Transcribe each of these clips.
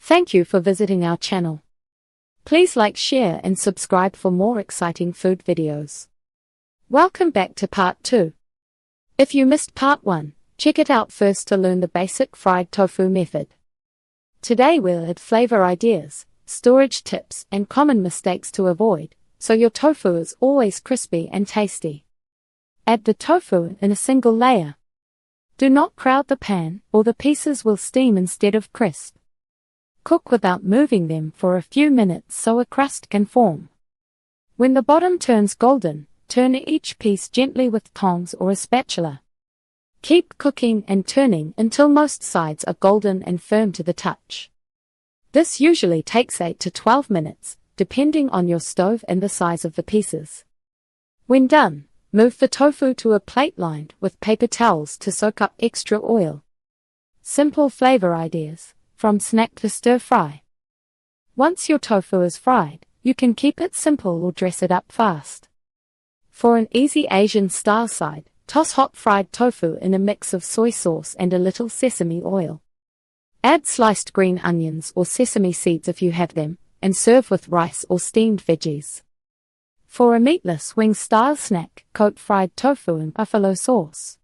Thank you for visiting our channel. Please like, share and subscribe for more exciting food videos. Welcome back to part 2. If you missed part 1, check it out first to learn the basic fried tofu method. Today we'll add flavor ideas, storage tips and common mistakes to avoid, so your tofu is always crispy and tasty. Add the tofu in a single layer. Do not crowd the pan, or the pieces will steam instead of crisp. Cook without moving them for a few minutes so a crust can form. When the bottom turns golden, turn each piece gently with tongs or a spatula. Keep cooking and turning until most sides are golden and firm to the touch. This usually takes 8 to 12 minutes, depending on your stove and the size of the pieces. When done, move the tofu to a plate lined with paper towels to soak up extra oil. Simple flavor ideas, from snack to stir fry. Once your tofu is fried, you can keep it simple or dress it up fast. For an easy Asian-style side, toss hot fried tofu in a mix of soy sauce and a little sesame oil. Add sliced green onions or sesame seeds if you have them, and serve with rice or steamed veggies. For a meatless wing-style snack, coat fried tofu in buffalo sauce.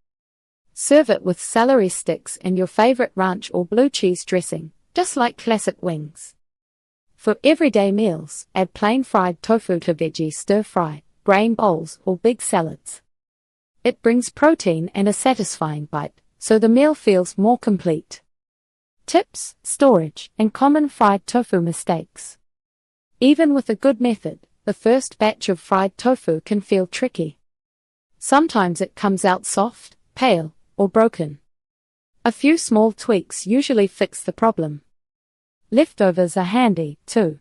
Serve it with celery sticks and your favorite ranch or blue cheese dressing, just like classic wings. For everyday meals, add plain fried tofu to veggie stir-fry, grain bowls or big salads. It brings protein and a satisfying bite, so the meal feels more complete. Tips, storage, and common fried tofu mistakes. Even with a good method, the first batch of fried tofu can feel tricky. Sometimes it comes out soft, pale, or broken. A few small tweaks usually fix the problem. Leftovers are handy, too.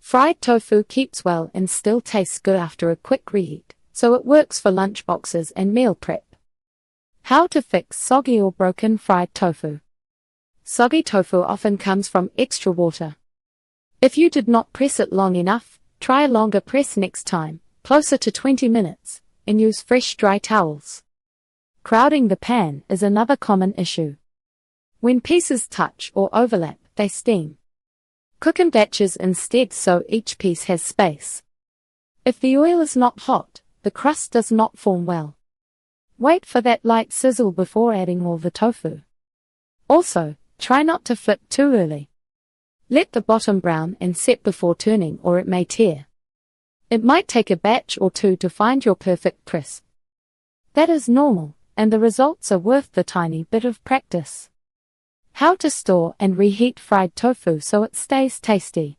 Fried tofu keeps well and still tastes good after a quick reheat, so it works for lunch boxes and meal prep. How to fix soggy or broken fried tofu. Soggy tofu often comes from extra water. If you did not press it long enough, try a longer press next time, closer to 20 minutes, and use fresh dry towels. Crowding the pan is another common issue. When pieces touch or overlap, they steam. Cook in batches instead so each piece has space. If the oil is not hot, the crust does not form well. Wait for that light sizzle before adding all the tofu. Also, try not to flip too early. Let the bottom brown and set before turning or it may tear. It might take a batch or two to find your perfect crisp. That is normal, and the results are worth the tiny bit of practice. How to store and reheat fried tofu so it stays tasty.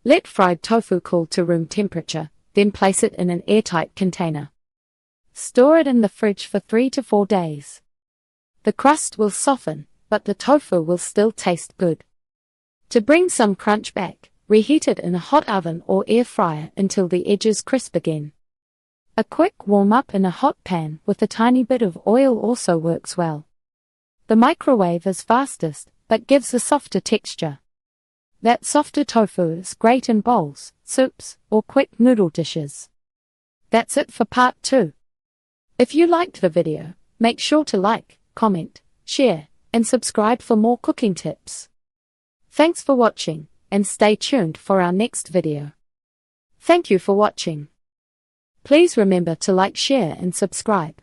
Let fried tofu cool to room temperature, then place it in an airtight container. Store it in the fridge for 3 to 4 days. The crust will soften, but the tofu will still taste good. To bring some crunch back, reheat it in a hot oven or air fryer until the edges crisp again. A quick warm-up in a hot pan with a tiny bit of oil also works well. The microwave is fastest, but gives a softer texture. That softer tofu is great in bowls, soups, or quick noodle dishes. That's it for part 2. If you liked the video, make sure to like, comment, share, and subscribe for more cooking tips. Thanks for watching, and stay tuned for our next video. Thank you for watching. Please remember to like, share, and subscribe.